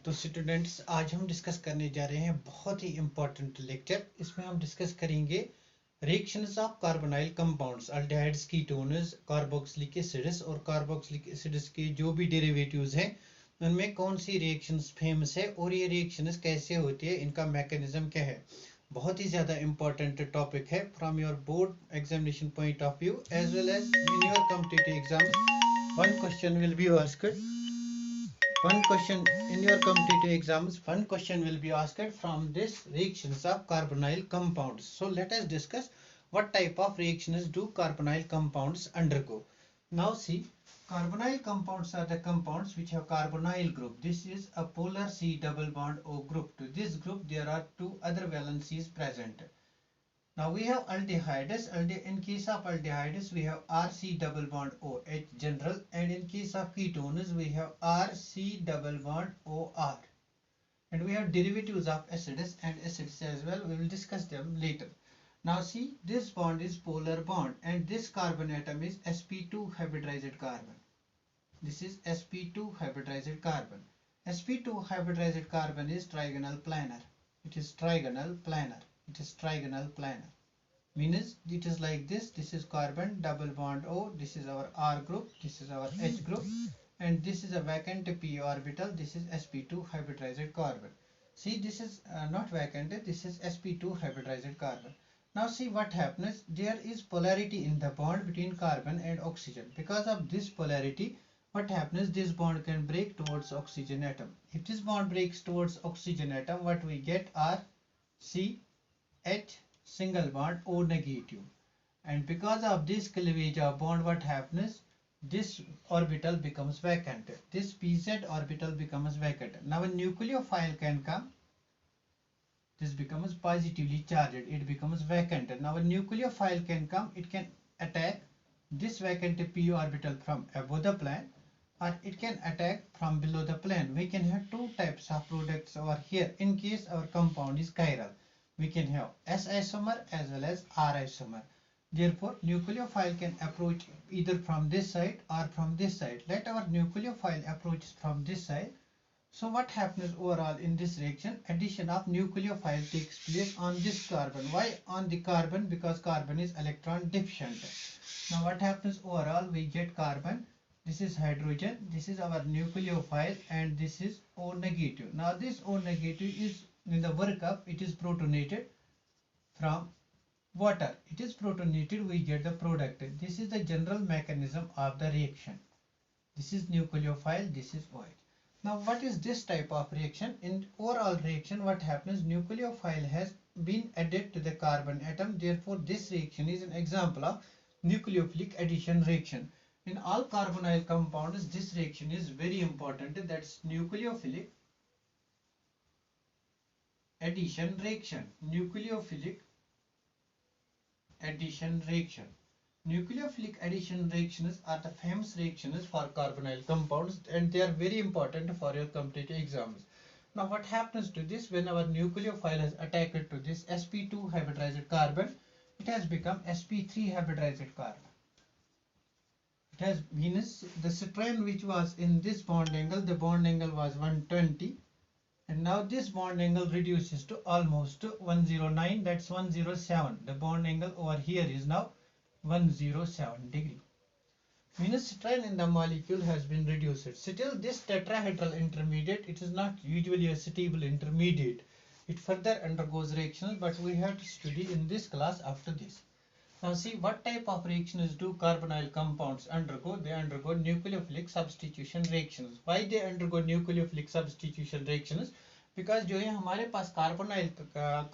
तो स्टूडेंट्स आज हम डिस्कस करने जा रहे हैं बहुत ही इंपॉर्टेंट लेक्चर। इसमें हम डिस्कस करेंगे reactions of carbonyl compounds, aldehydes, ketones, carboxylic acids और कार्बोक्सिलिक एसिड्स के जो भी डेरिवेटिव्स हैं उनमें कौन सी रिएक्शंस फेमस है और ये रिएक्शंस कैसे होती है, इनका मैकेनिज्म क्या है। बहुत ही ज़्यादा इंपॉर्टेंट टॉपिक है from your board examination point of view as well as in your competitive exams. One question will be asked One question in your competitive exams, one question will be asked from this reactions of carbonyl compounds. So let us discuss what type of reactions do carbonyl compounds undergo. Now see, carbonyl compounds are the compounds which have carbonyl group. This is a polar C double bond O group. To this group there are two other valencies present. Now we have aldehydes. In case of aldehydes we have RC double bond OH general, and in case of ketones we have RC double bond OR. And we have derivatives of acids and acids as well. We will discuss them later. Now see, this bond is polar bond and this carbon atom is sp2 hybridized carbon. This is sp2 hybridized carbon. sp2 hybridized carbon is trigonal planar. It is trigonal planar. It is trigonal planar. Means it is like this. This is carbon double bond O. This is our R group. This is our H group. And this is a vacant p orbital. This is sp2 hybridized carbon. See, this is not vacant. This is sp2 hybridized carbon. Now see what happens. There is polarity in the bond between carbon and oxygen. Because of this polarity, what happens, this bond can break towards oxygen atom. If this bond breaks towards oxygen atom, what we get are C, H, single bond O negative. And because of this cleavage of bond, what happens, this orbital becomes vacant. This pz orbital becomes vacant. Now a nucleophile can come. This becomes positively charged. It becomes vacant. Now a nucleophile can come. It can attack this vacant p orbital from above the plane, or it can attack from below the plane. We can have two types of products over here. In case our compound is chiral, we can have S isomer as well as R isomer. Therefore, nucleophile can approach either from this side or from this side. Let our nucleophile approach from this side. So what happens overall in this reaction? Addition of nucleophile takes place on this carbon. Why on the carbon? Because carbon is electron deficient. Now what happens overall? We get carbon. This is hydrogen. This is our nucleophile, and this is O negative. Now this O negative is in the workup. It is protonated from water. It is protonated. We get the product. This is the general mechanism of the reaction. This is nucleophile. This is OH. Now what is this type of reaction? In overall reaction, what happens, nucleophile has been added to the carbon atom. Therefore this reaction is an example of nucleophilic addition reaction. In all carbonyl compounds this reaction is very important. That's nucleophilic addition reaction. Nucleophilic addition reaction. Nucleophilic addition reactions are the famous reactions for carbonyl compounds, and they are very important for your competitive exams. Now what happens to this, when our nucleophile has attacked to this sp2 hybridized carbon, it has become sp3 hybridized carbon. It has means the strain which was in this bond angle, the bond angle was 120, and now this bond angle reduces to almost 109, that's 107. The bond angle over here is now 107 degree. Means strain in the molecule has been reduced. Still this tetrahedral intermediate, it is not usually a stable intermediate. It further undergoes reactions, but we have to study in this class after this. Now see what type of reactions do carbonyl compounds undergo. They undergo nucleophilic substitution reactions. Why they undergo nucleophilic substitution reactions? Because जो ये हमारे पास carbonyl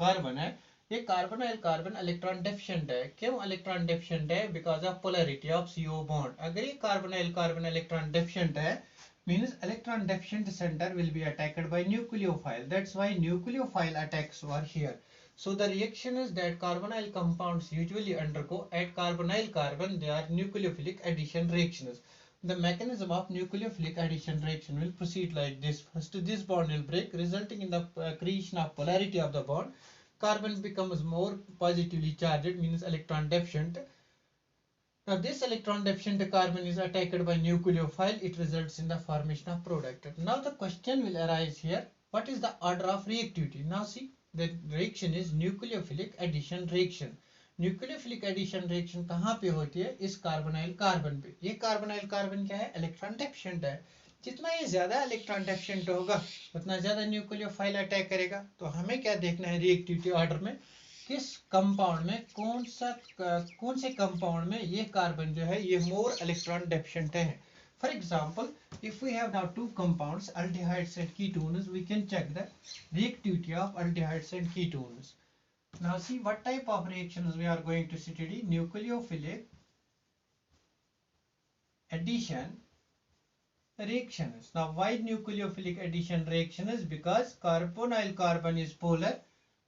carbon है, ये carbonyl carbon electron deficient है. क्यों electron deficient है? Because of polarity of CO bond. अगर ये कार्बोनाइल कार्बन इलेक्ट्रॉन डेफिशिएंट है, means electron deficient center will be attacked by nucleophile. That's why nucleophile attacks over here. So the reaction is that carbonyl compounds usually undergo at carbonyl carbon, they are nucleophilic addition reactions. The mechanism of nucleophilic addition reaction will proceed like this. First this bond will break, resulting in the creation of polarity of the bond. Carbon becomes more positively charged, means electron deficient. Now this electron deficient carbon is attacked by nucleophile. It results in the formation of product. Now the question will arise here. What is the order of reactivity? Now see, the reaction is nucleophilic addition reaction. Nucleophilic addition reaction कहाँ पे होती है? इस carbonyl carbon पे. ये carbonyl carbon क्या है? Electron deficient है. जितना ये ज्यादा इलेक्ट्रॉन डेफिशिएंट होगा उतना ज्यादा न्यूक्लियोफाइल अटैक करेगा. तो हमें क्या देखना है रिएक्टिविटी ऑर्डर में, किस कंपाउंड में कौन से कंपाउंड में ये कार्बन जो है ये मोर इलेक्ट्रॉन डेफिशिएंट है. For example, if we have now two compounds, aldehydes and ketones, we can check the reactivity of aldehydes and ketones. Now see what type of reactions we are going to study. Nucleophilic addition reactions. Now why nucleophilic addition reactions? Because carbonyl carbon is polar.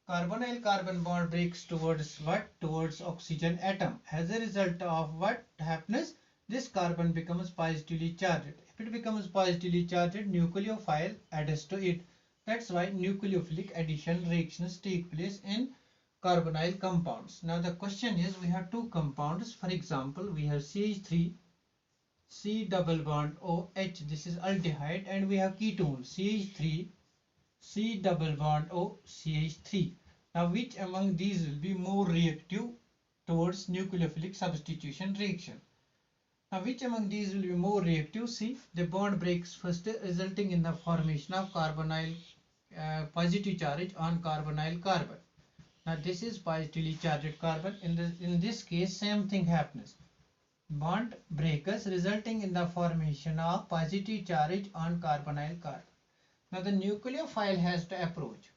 Carbonyl carbon bond breaks towards what? Towards oxygen atom. As a result of what happens? This carbon becomes positively charged. If it becomes positively charged, nucleophile adds to it. That's why nucleophilic addition reactions take place in carbonyl compounds. Now the question is, we have two compounds. For example, we have CH3, C double bond OH, this is aldehyde, and we have ketone CH3, C double bond O, CH3. Now which among these will be more reactive towards nucleophilic substitution reaction? Now which among these will be more reactive? See, the bond breaks first, resulting in the formation of carbonyl positive charge on carbonyl carbon. Now this is positively charged carbon. In this case, same thing happens. Bond breaks resulting in the formation of positive charge on carbonyl carbon. Now the nucleophile has to approach.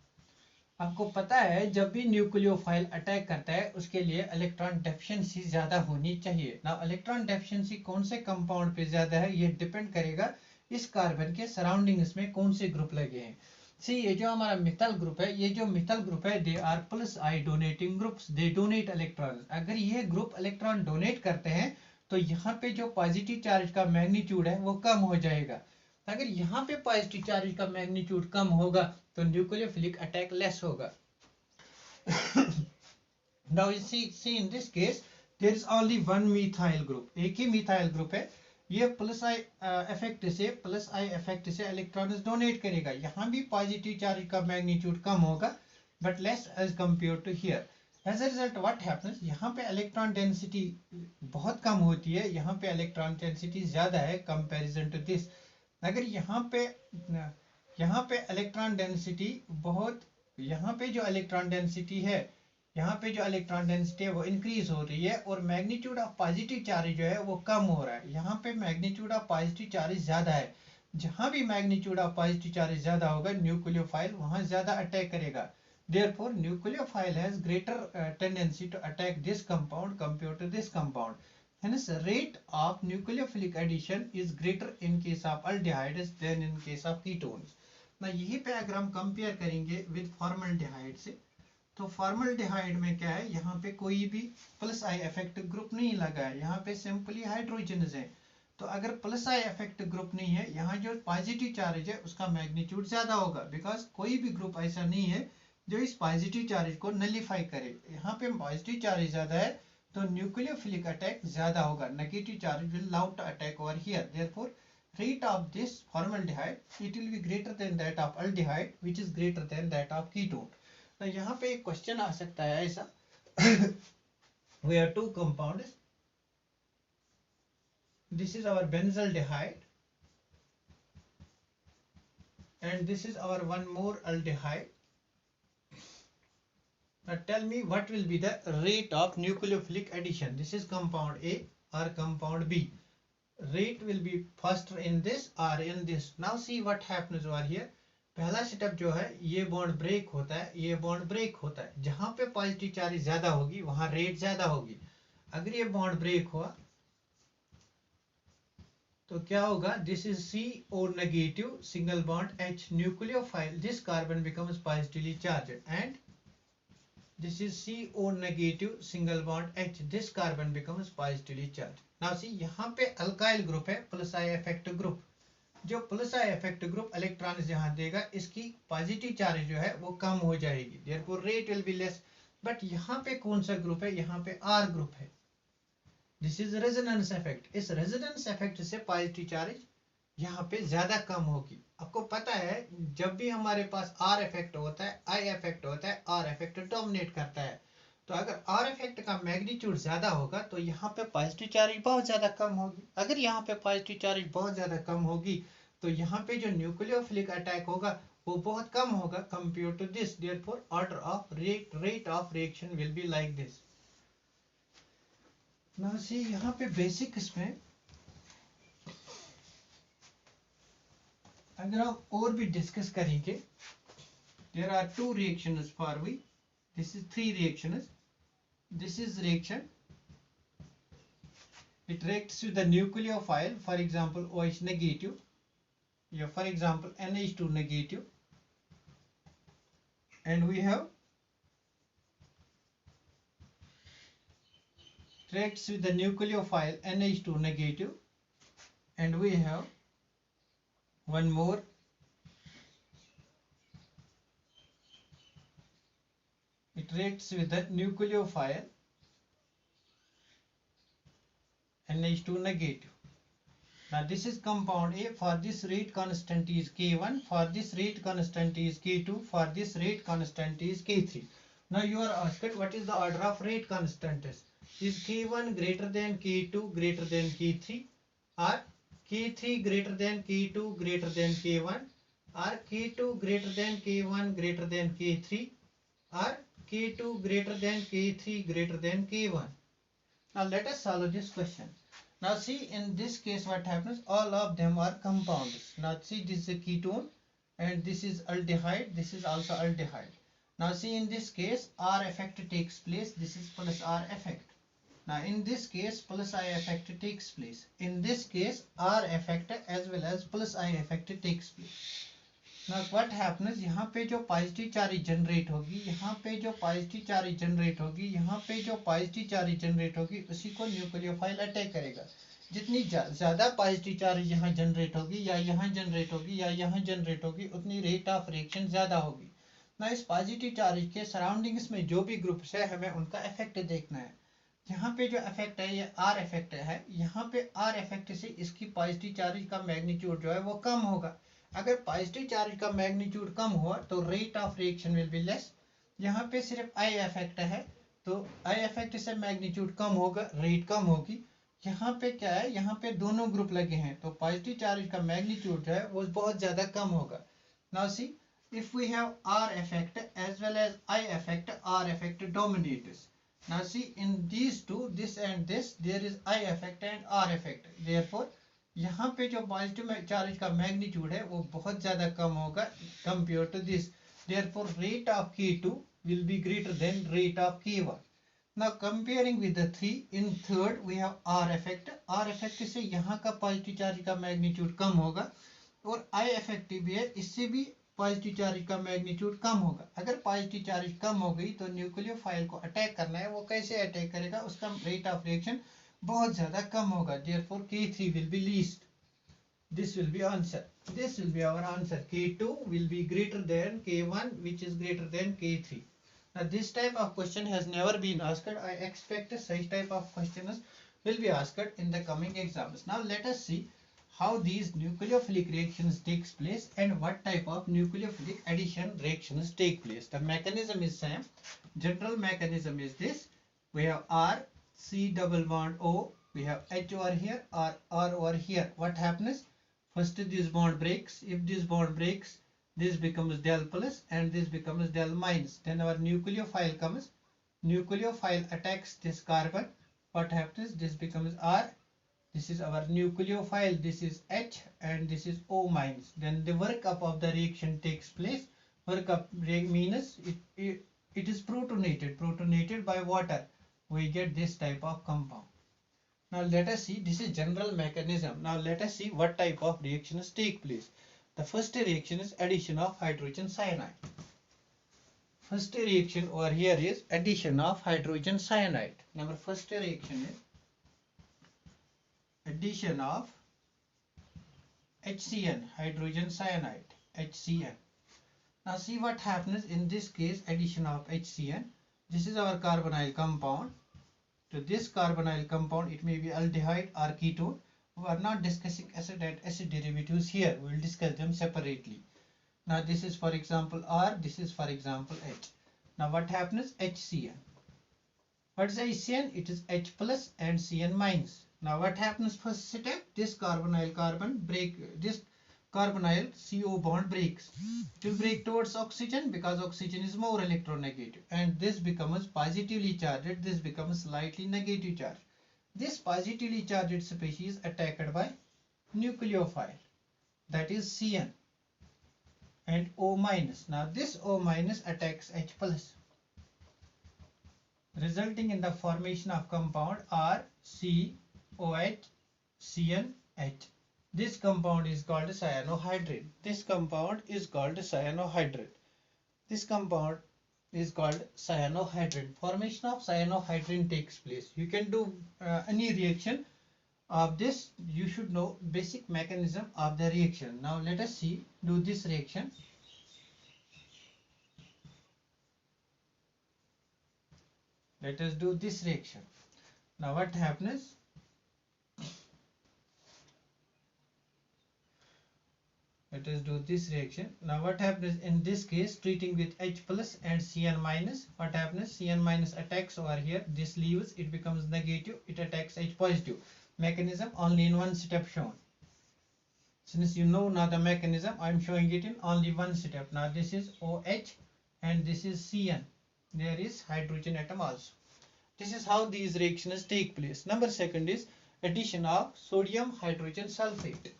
आपको पता है जब भी nucleophile attack करता है उसके लिए electron deficiency ज्यादा होनी चाहिए. ना इलेक्ट्रॉन डेफिशिएंसी कौन से कंपाउंड पे ज्यादा है ये डिपेंड करेगा इस कार्बन के सराउंडिंग्स में कौन से ग्रुप लगे हैं. सी ये जो हमारा मिथाइल ग्रुप है, ये जो मिथाइल ग्रुप है they are plus I donating groups, they donate electron. अगर ये ग्रुप इलेक्ट्रॉन डोनेट करते हैं तो यहाँ पे जो पॉजिटिव चार्ज का मैग्नीट्यूड है वो कम हो जाएगा. अगर यहाँ पे पॉजिटिव चार्ज का मैग्नीट्यूड कम होगा तो न्यूक्लियोफिलिक अटैक लेस होगा. Now you see in this case there is only one methyl group. एक ही मिथाइल ग्रुप है. ये प्लस आई इफेक्ट से इलेक्ट्रॉन डोनेट करेगा. यहाँ भी पॉजिटिव चार्ज का मैग्नीट्यूड कम होगा but less as compare to here. As a result what happens, यहाँ पे इलेक्ट्रॉन डेंसिटी बहुत कम होती है, यहाँ पे इलेक्ट्रॉन डेंसिटी ज्यादा है कंपैरिजन टू दिस. अगर यहाँ पे इलेक्ट्रॉन डेंसिटी बहुत, यहाँ पे जो इलेक्ट्रॉन डेंसिटी है वो इंक्रीज हो रही है और मैग्नीट्यूड ऑफ पॉजिटिव चार्ज जो है वो कम हो रहा है. यहाँ पे मैग्नीट्यूड ऑफ पॉजिटिव चार्ज ज्यादा है. जहां भी मैग्नीट्यूड ऑफ पॉजिटिव चार्ज ज्यादा होगा न्यूक्लियोफाइल वहां ज्यादा अटैक करेगा. Therefore, nucleophile has greater tendency to attack this compound compared to this compound. Hence, rate of nucleophilic addition is greater in case of aldehydes than in case of ketones. ना यही पे अगर हम compare करेंगे with formaldehyde से, तो formaldehyde में क्या है, यहाँ पे कोई भी प्लस आई इफेक्ट ग्रुप नहीं लगा है, यहाँ पे सिंपली हाइड्रोजन्स है. तो अगर प्लस आई इफेक्ट ग्रुप नहीं है, यहाँ जो पॉजिटिव चार्ज है उसका मैग्नीट्यूड ज्यादा होगा, बिकॉज कोई भी ग्रुप ऐसा नहीं है जो इस पॉजिटिव चार्ज को नलिफाई करे. यहाँ पे पॉजिटिव चार्ज ज्यादा है तो न्यूक्लियोफिलिक अटैक ज्यादा होगा. Negative charge will loud to attack over here. Therefore rate of this formaldehyde it will be greater than that of aldehyde which is greater than that of ketone. तो यहाँ पे एक question आ सकता है ऐसा we have two compounds. This is our benzaldehyde and this is our one more aldehyde. Now tell me what will be the rate of nucleophilic addition. This is compound A or compound B. Rate will be faster in this or in this. Now see what happens over here. पहला setup जो है ये bond break होता है, ये bond break होता है. जहां पे पॉजिटिव चार्ज ज्यादा होगी वहां रेट ज्यादा होगी. अगर ये बॉन्ड ब्रेक हुआ तो क्या होगा, this is CO negative single bond H nucleophile, this carbon becomes positively charged and this is CO negative single bond H, this carbon becomes positively charged. Now see यहाँ पे अल्काइल ग्रुप है plus I effect group. जो plus I effect group electron यहाँ देगा इसकी positive charge जो है वो कम हो जाएगी. Therefore rate will be less. But यहाँ पे कौन सा ग्रुप है, यहाँ पे R ग्रुप है. This is resonance effect. इस रेजोनेंस इफेक्ट से पॉजिटिव चार्ज यहाँ पे ज्यादा कम होगी। आपको पता है जब भी हमारे पास आर इफेक्ट होता है, आई इफेक्ट होता है, आर इफेक्ट डोमिनेट करता है। तो अगर आर इफेक्ट का मैग्नीट्यूड ज्यादा होगा तो यहाँ पे पॉजिटिव चार्ज बहुत ज्यादा कम होगी। अगर यहाँ पे पॉजिटिव चार्ज बहुत ज्यादा कम होगी तो यहाँ पे जो न्यूक्लियोफिलिक अटैक होगा वो बहुत कम होगा compare to this. Therefore order of rate of reaction will be like this. Now see यहाँ पे बेसिक इसमें अगर हम और भी डिस्कस करेंगे, there are two reactions for we, this is three reactions. This is reaction, it reacts with the nucleophile, for example OH negative, yeah, for example NH2 negative, and we have reacts with the nucleophile NH2 negative, and we have one more, it reacts with the nucleophile NH2 negative. Now this is compound A. For this rate constant is K1, for this rate constant is K2, for this rate constant is K3. Now you are asked what is the order of rate constant is K1 greater than K2 greater than K3, or K3 greater than K2 greater than K1, or K2 greater than K1 greater than K3, or K2 greater than K3 greater than K1. Now let us solve this question. Now see in this case what happens, all of them are compounds. Now see this is a ketone and this is aldehyde, this is also aldehyde. Now see in this case R effect takes place, this is plus R effect. Now in this case plus I effect takes place. In this case R effect as well as plus I effect takes place. Now what happens, यहाँ पे जो positive charge generate होगी, यहाँ पे जो positive charge generate होगी, यहाँ पे जो पॉजिटिव चार्ज जनरेट होगी उसी को न्यूक्लियोफाइल अटैक करेगा। जितनी ज्यादा पॉजिटिव चार्ज यहाँ जनरेट होगी या यहाँ जनरेट होगी या यहाँ जनरेट होगी उतनी रेट ऑफ रिएक्शन ज्यादा होगी। ना इस पॉजिटिव चार्ज के सराउंडिंग्स में जो भी ग्रुप्स है हमें उनका इफेक्ट देखना है। यहाँ पे जो इफेक्ट है ये आर इफेक्ट है, यहाँ पे आर इफेक्ट से इसकी पॉजिटिव चार्ज का मैग्नीट्यूड जो है वो कम होगा। अगर पॉजिटिव चार्ज का मैग्नीट्यूड कम हुआ तो rate of reaction will be less. यहाँ पे सिर्फ आई इफेक्ट है तो आई इफेक्ट से मैग्नीट्यूड कम होगा, रेट कम होगी। यहाँ पे क्या है, यहाँ पे दोनों ग्रुप लगे हैं तो पॉजिटिव चार्ज का मैग्नीट्यूड जो है वो बहुत ज्यादा कम होगा। Now see if we have R effect as well as I effect, R effect dominates. Now see in these two, this and this, there is I effect and R effect. Therefore यहाँ पे जो positive charge का magnitude है वो बहुत ज्यादा कम होगा compare to this. Therefore rate of K2 will be greater than rate of K1. Now comparing with the 3, in third we have R effect. R effect से यहाँ का पॉजिटिव चार्ज का मैग्नीट्यूड कम होगा और I effect भी है, इससे भी पॉजिटिव चार्ज का मैग्नीट्यूड कम होगा। अगर पॉजिटिव चार्ज कम हो गई तो न्यूक्लियोफाइल को अटैक करना है, वो कैसे अटैक करेगा, उसका रेट ऑफ रिएक्शन बहुत ज्यादा कम होगा। Therefore K3 will be least. This will be answer. This will be our answer. K2 will be greater than K1, which is greater than K3. Now this type of question has never been asked. I expect such type of questions will be asked in the coming exams. Now let us see how these nucleophilic reactions takes place and what type of nucleophilic addition reactions take place. The mechanism is same. General mechanism is this. We have R, C double bond O, we have H over here or R over here. What happens? First this bond breaks. If this bond breaks, this becomes del plus and this becomes del minus. Then our nucleophile comes. Nucleophile attacks this carbon. What happens? This becomes R. This is our nucleophile, this is H and this is O minus. Then the workup of the reaction takes place. Workup means it is protonated. Protonated by water. We get this type of compound. Now let us see, this is general mechanism. Now let us see what type of reactions take place. The first reaction is addition of hydrogen cyanide. First reaction over here is addition of hydrogen cyanide. Number first reaction is addition of HCN, hydrogen cyanide, HCN. Now see what happens in this case, addition of HCN. This is our carbonyl compound. to this carbonyl compound. It may be aldehyde or ketone. We are not discussing acid and acid derivatives here. We will discuss them separately. Now this is for example R, this is for example H. Now what happens? HCN. What is HCN? It is H plus and Cn minus. Now what happens first step? This carbonyl carbon break, this carbonyl CO bond breaks. It will break towards oxygen because oxygen is more electronegative, and this becomes positively charged, this becomes slightly negative charge. This positively charged species attacked by nucleophile, that is Cn and O minus. Now this O minus attacks H plus, resulting in the formation of compound RCOH CnH. This compound is called cyanohydrin. This compound is called cyanohydrin. This compound is called cyanohydrin. Formation of cyanohydrin takes place. You can do any reaction of this. You should know basic mechanism of the reaction. Now let us see, do this reaction. Let us do this reaction. Now what happens? Let us do this reaction. Now what happens in this case, treating with H plus and Cn minus, what happens? Cn minus attacks over here, this leaves, it becomes negative, it attacks H positive. Mechanism only in one step shown. Since you know now the mechanism, I am showing it in only one step. Now this is OH and this is Cn. There is hydrogen atom also. This is how these reactions take place. Number second is addition of sodium hydrogen sulfate.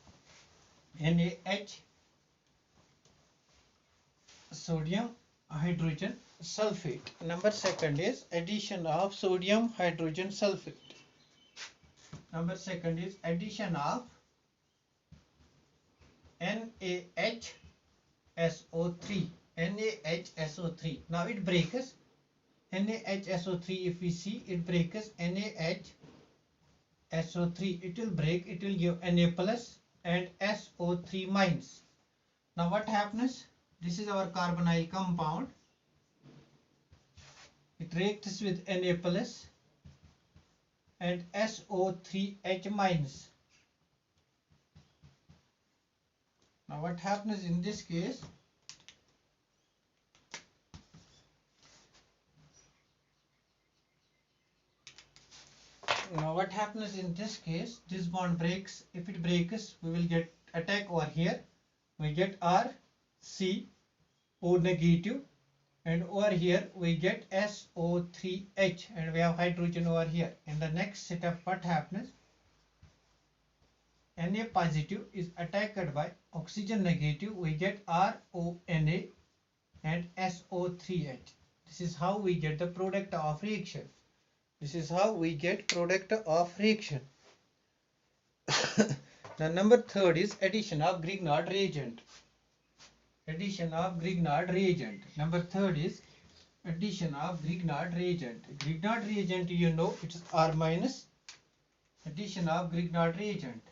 NaH, sodium hydrogen sulfate. Number second is addition of sodium hydrogen sulfate. Number second is addition of NaHSO3. NaHSO3. Now it breaks. NaHSO3, if we see, it breaks NaHSO3. It will break, it will give Na plus and SO3 minus. Now what happens? This is our carbonyl compound. It reacts with Na plus and SO3H minus. Now what happens in this case? Now what happens in this case? This bond breaks. If it breaks, we will get attack over here. We get R, C, O negative, and over here we get SO3H, and we have hydrogen over here. In the next step, what happens? Na positive is attacked by oxygen negative. We get RONA and SO3H. This is how we get the product of reaction. This is how we get product of reaction. The number third is addition of Grignard reagent. Addition of Grignard reagent. Number third is addition of Grignard reagent. Grignard reagent, you know, it is R minus. Addition of Grignard reagent.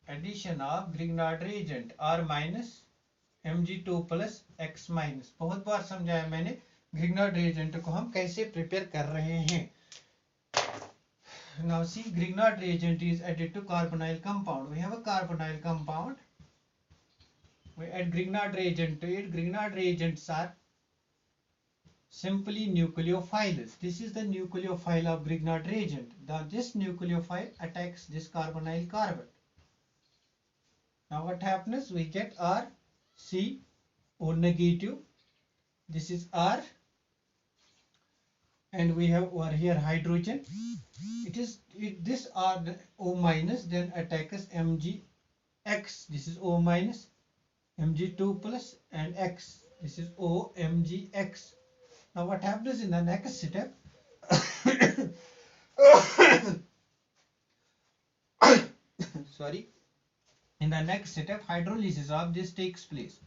Addition of Grignard reagent R minus Mg2 plus X minus. बहुत बार समझाया मैंने Grignard reagent को हम कैसे prepare कर रहे हैं. Now see, Grignard reagent is added to carbonyl compound. We have a carbonyl compound. We add Grignard reagent to it. Grignard reagents are simply nucleophiles. This is the nucleophile of Grignard reagent. This nucleophile attacks this carbonyl carbon. Now what happens? We get R, C, O negative. This is R, and we have over here hydrogen. This R O minus then attacks Mgx. This is O minus, Mg2 plus and X. This is O Mgx. Now what happens in the next step? Sorry. In the next step, hydrolysis of this takes place.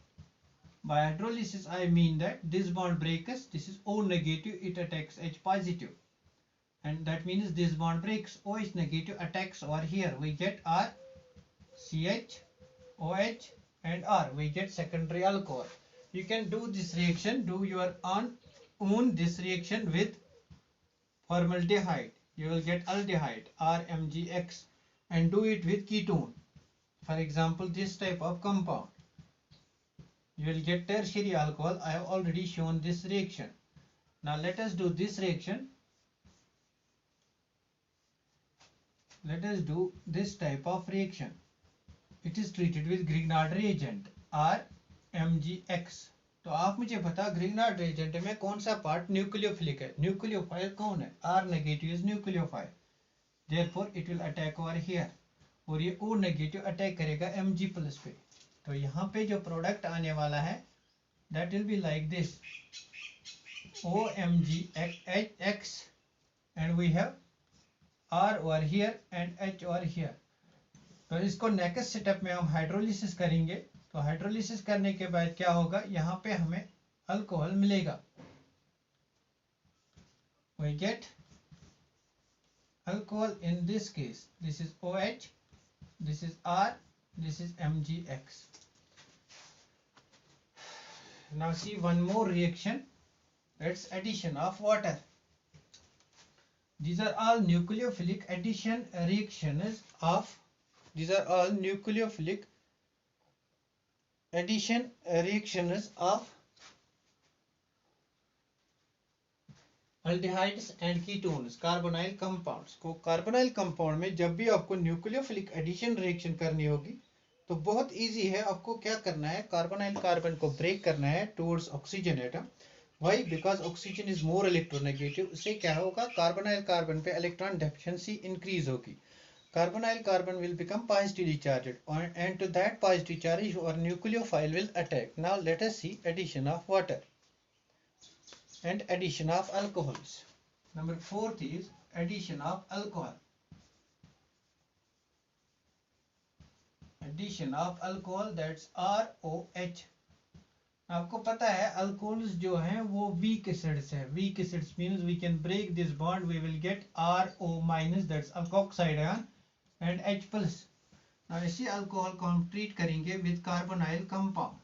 By hydrolysis, I mean that this bond breaks. This is O negative, it attacks H positive. And that means this bond breaks. OH negative attacks over here. We get R, CH, OH, and R. We get secondary alcohol. You can do this reaction, do your own this reaction with formaldehyde. You will get aldehyde RMgX, and do it with ketone. For example, this type of compound. You will get tertiary alcohol. I have already shown this reaction. Now let us do this reaction. Let us do this type of reaction. It is treated with Grignard reagent RMgX. तो आप मुझे बता Grignard reagent में कौन सा part nucleophilic है? Nucleophile कौन है? R negative is nucleophile, therefore it will attack over here, और ये O नेगेटिव अटैक करेगा Mg प्लस पे. तो यहाँ पे जो प्रोडक्ट आने वाला है that will be like this, OMgX, and we have R over here and H over here. तो इसको नेक्स्ट स्टेप में हम हाइड्रोलिसिस करेंगे. तो हाइड्रोलिसिस करने के बाद क्या होगा, यहाँ पे हमें अल्कोहल मिलेगा. We get alcohol in this case. This is OH, this is R, this is MgX. Now see one more reaction. That's addition of water. These are all nucleophilic addition reactions of. These are all nucleophilic addition reactions of aldehydes and ketones, carbonyl compounds. को carbonyl compound में जब भी आपको nucleophilic addition reaction करनी होगी तो बहुत easy है. आपको क्या करना है, कार्बोनाइल कार्बन को ब्रेक करना है towards oxygen atom. Why? Because oxygen is more electronegative. उससे क्या होगा, कार्बोनाइल कार्बन पे इलेक्ट्रॉन डेफिशिएंसी इंक्रीज होगी. Carbonyl carbon will become positively charged, and to that positive charge your nucleophile will attack. Now let us see addition of water and addition of alcohols. Number 4th is addition of alcohol. Addition of alcohol, that's ROH. आपको पता है alcohols जो हैं वो weak acids है. Weak acids means we can break this bond, we will get RO minus, that's alkoxide ion, and H plus. Now इसी alcohol को हम ट्रीट करेंगे with carbonyl compound.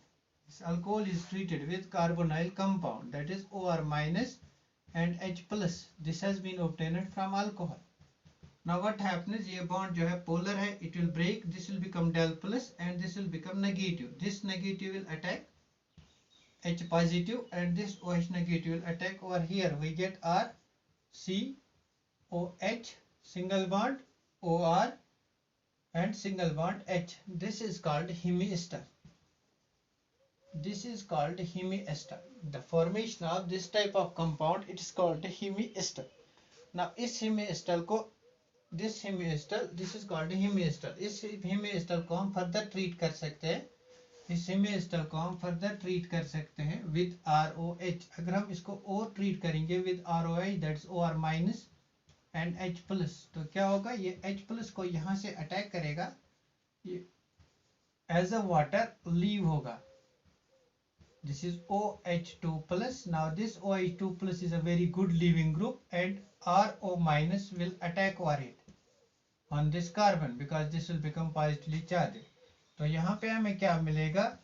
This alcohol is treated with carbonyl compound, that is OR minus and H plus. This has been obtained from alcohol. Now what happens, ये bond जो है polar है, it will break, this will become del plus and this will become negative. This negative will attack H positive and this OH negative will attack over here. We get R C OH single bond OR and single bond H. This is called hemiester. This is called hemiester. The formation of this type of compound, it is called hemiester. Now इस hemiester को, this is called hemiester. इस hemiester को हम further treat कर सकते हैं. इस hemiester को हम further treat कर सकते हैं with ROH. अगर हम इसको और treat करेंगे with ROH, that's OR minus and H plus, तो क्या होगा, ये H plus को यहाँ से अटैक करेगा, ये as a water leave होगा. This is OH2 plus. Now this OH2 plus is a very good leaving group and RO minus will attack over it on this carbon because this will become positively charged. तो यहाँ पे हमें क्या मिलेगा,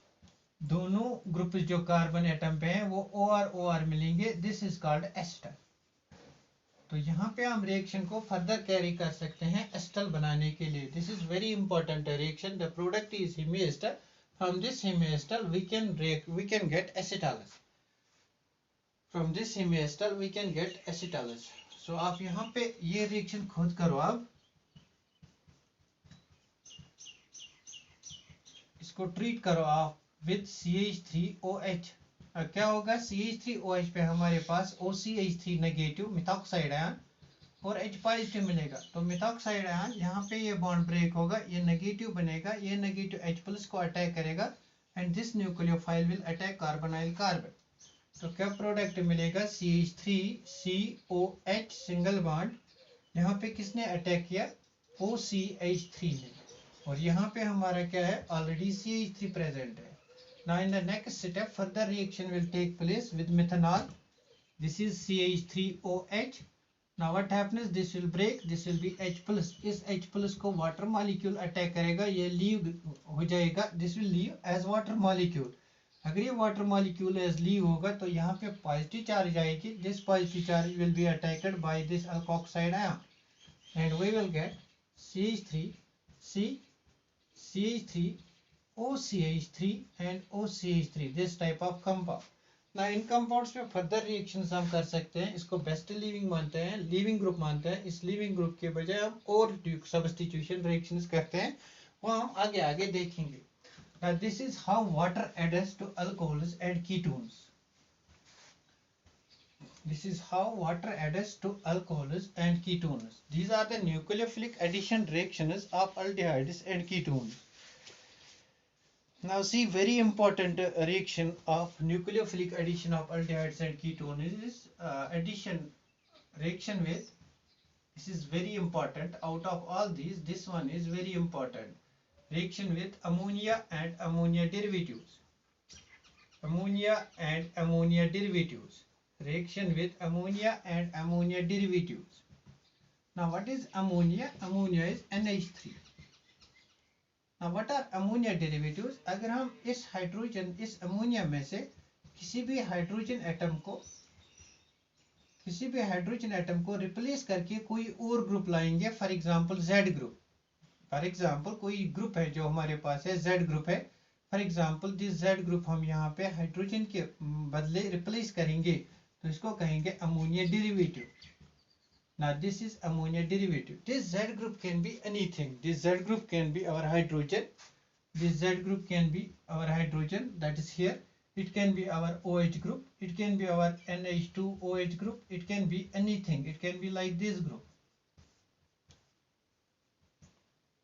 दोनों group जो carbon atom पे हैं वो OR मिलेंगे. This is called ester. तो यहाँ पे हम रिएक्शन को फर्दर कैरी कर सकते हैं एस्टर बनाने के लिए. This is very important reaction. The product is hemiester. From this hemiester we can get acetals. From this hemiester we can get acetals. So आप यहाँ पे ये रिएक्शन खुद करो. आप इसको ट्रीट करो आप विद CH3OH. क्या होगा, CH3OH पे हमारे पास OCH3 नेगेटिव मिथॉक्साइड आयन और H पॉजिटिव मिलेगा. तो मिथॉक्साइड आयन यहाँ पे ये बॉन्ड ब्रेक होगा, ये नेगेटिव बनेगा, ये नेगेटिव H प्लस को अटैक करेगा and this nucleophile will attack carbonyl carbon. तो क्या प्रोडक्ट मिलेगा, CH3COH सिंगल बॉन्ड. यहाँ पे किसने अटैक किया, OCH3 ने, और यहाँ पे हमारा क्या है, ऑलरेडी CH3 प्रेजेंट है. Now in the next step further reaction will take place with methanol. This is CH3OH. Now what happens, this will break, this will be H plus. इस H plus को water molecule attack करेगा, ये leave हो जाएगा, this will leave as water molecule अगर ये water molecule as leave होगा तो यहाँ पे पॉजिटिव चार्ज आएगी, this positive charge will be attacked by this alkoxide ion and we will get CH3 C CH3 OCH3 and OCH3, this type of compound. ना इन compounds में further reactions हम कर सकते हैं, इसको बेस्ट लीविंग मानते हैं, लीविंग ग्रुप मानते हैं। इस लीविंग ग्रुप के बजाय हम और सब्स्टिट्यूशन रिएक्शंस करते हैं, वो हम आगे आगे देखेंगे। This is how water adds to alcohols and ketones. This is how water adds to alcohols and ketones. These are the nucleophilic addition reactions of aldehydes and ketones. Now see, very important reaction of nucleophilic addition of aldehydes and ketones is addition reaction with, this is very important, out of all these this one is very important, reaction with ammonia and ammonia derivatives. Ammonia and ammonia derivatives. Reaction with ammonia and ammonia derivatives. Now what is ammonia? Ammonia is NH3. Now what are ammonia derivatives? अगर हम इस hydrogen, इस ammonia में से किसी भी hydrogen atom को replace करके कोई और ग्रुप लाएंगे, for example Z group, for example कोई ग्रुप है जो हमारे पास है, Z ग्रुप है, for example this Z group हम यहाँ पे हाइड्रोजन के बदले रिप्लेस करेंगे तो इसको कहेंगे ammonia derivative. Now this is ammonia derivative. This Z group can be anything. This Z group can be our hydrogen. This Z group can be our hydrogen, that is here. It can be our OH group. It can be our NH2OH group. It can be anything. It can be like this group.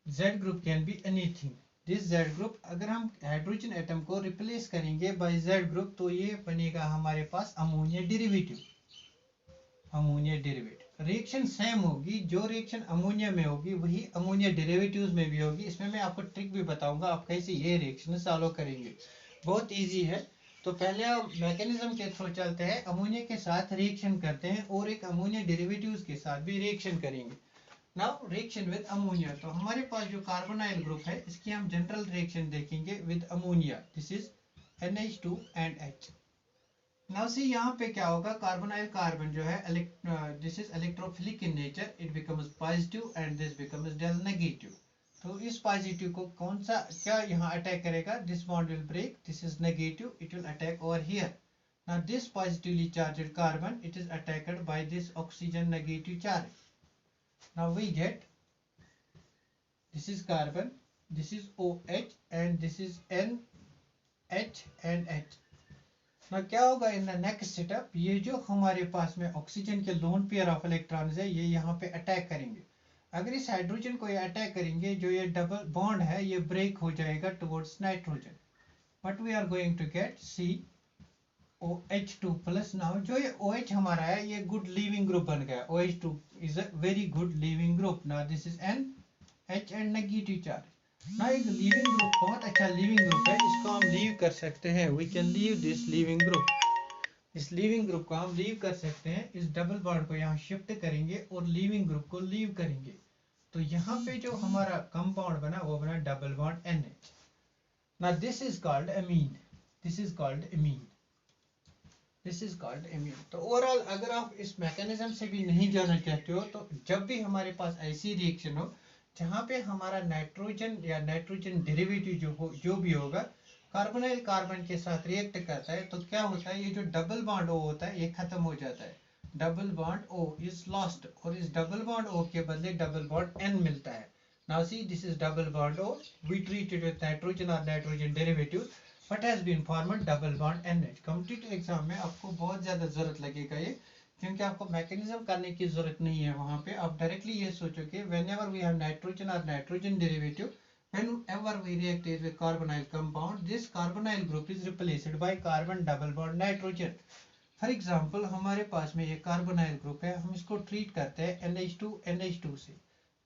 Z group can be anything. This Z group, अगर हम hydrogen atom को replace करेंगे by Z group तो ये बनेगा हमारे पास ammonia derivative. Ammonia derivative reaction same होगी, जो रिएक्शन अमोनिया में होगी वही अमोनिया डेरिवेटिव्स में भी होगी। इसमें मैं आपको ट्रिक भी बताऊंगा आप कैसे ये रिएक्शन सॉल्व करेंगे, बहुत इजी है। तो पहले हम मैकेनिज्म के थ्रू चलते हैं, अमोनिया के साथ रिएक्शन करते हैं और एक अमोनिया डेरिवेटिव्स के साथ भी रिएक्शन करेंगे। नाउ रिएक्शन विद अमोनिया, तो हमारे पास जो कार्बोनाइल ग्रुप है इसकी हम जनरल रिएक्शन देखेंगे with ammonia, this is NH2 and H। Now see यहाँ पे क्या होगा, कार्बोनाइल कार्बन जो है this is electrophilic in nature, it becomes positive and this becomes del negative. तो इस पॉजिटिव को कौन सा क्या यहाँ अटैक करेगा, this bond will break, this is negative, it will attack over here. Now this positively charged carbon it is attacked by this oxygen negative charge. Now we get this is carbon, this is OH and this is NH and H। ना क्या होगा in the next setup, ये जो हमारे पास में oxygen के lone pair of electrons है ये यहाँ पे अटैक करेंगे। अगर इस हाइड्रोजन को ये अटैक करेंगे, जो ये डबल बॉन्ड है ये ब्रेक हो जाएगा towards nitrogen, but we are going to get COH2 plus. Now जो ये OH हमारा है ये गुड लीविंग ग्रुप बन गया, OH2 is a very good leaving group. Now this is NH and negative charge. ना एक लीविंग ग्रुप बहुत अच्छा लीविंग ग्रुप है, इसको हम लीव कर सकते हैं, we can leave this leaving group. इस लीविंग ग्रुप को हम लीव कर सकते हैं, इस डबल बॉन्ड को यहाँ शिफ्ट करेंगे और लीविंग ग्रुप को लीव करेंगे, तो यहाँ पे जो हमारा कंपाउंड बना वो बना डबल बॉन्ड NH। ना this is called amine, this is called amine, this is called amine. तो ओवरऑल अगर आप इस मैकेनिज्म से भी नहीं जाना चाहते हो तो जब भी हमारे पास ऐसी रिएक्शन हो जहाँ पे हमारा नाइट्रोजन या नाइट्रोजन डेरिवेटिव जो भी होगा कार्बोनाइल कार्बन के साथ रिएक्ट करता है, तो क्या होता है, ये जो डबल बॉन्ड O होता है ये खत्म हो जाता है, double bond O is lost और इस डबल बॉन्ड O के बदले डबल बॉन्ड N मिलता है। Now see this is double bond O, we treated with nitrogen और nitrogen derivative but has been formed double bond NH। Competitive exam में आपको बहुत ज्यादा जरूरत लगेगा ये, क्योंकि आपको मैकेनिज्म करने की जरूरत नहीं है, वहां पे आप डायरेक्टली ये सोचो कि whenever we have nitrogen or nitrogen derivative, whenever we react with carbonyl compound, this carbonyl group is replaced by carbon double bond nitrogen। For example हमारे पास में ये कार्बोनाइल ग्रुप है, हम इसको ट्रीट करते हैं NH2 से,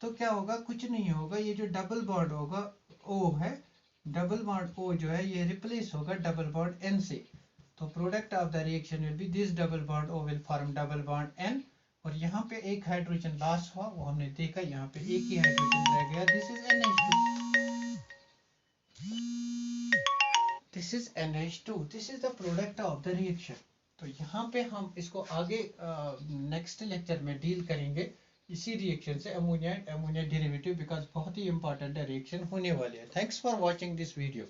तो क्या होगा, कुछ नहीं होगा, ये जो डबल बॉन्ड होगा O है, डबल बॉन्ड O जो है ये रिप्लेस होगा डबल बॉन्ड N से, तो product of the reaction will B this double bond O will form double bond N, और यहाँ पे एक हाइड्रोजन लॉस हुआ वो हमने देखा, यहाँ पे एक ही हाइड्रोजन रह गया, this is NH2, this is NH2, this is the product of the reaction. तो यहाँ पे हम इसको आगे नेक्स्ट लेक्चर में डील करेंगे इसी रिएक्शन से, ammonia and ammonia derivative, because बहुत ही इंपॉर्टेंट रिएक्शन होने वाले हैं। Thanks for watching this video.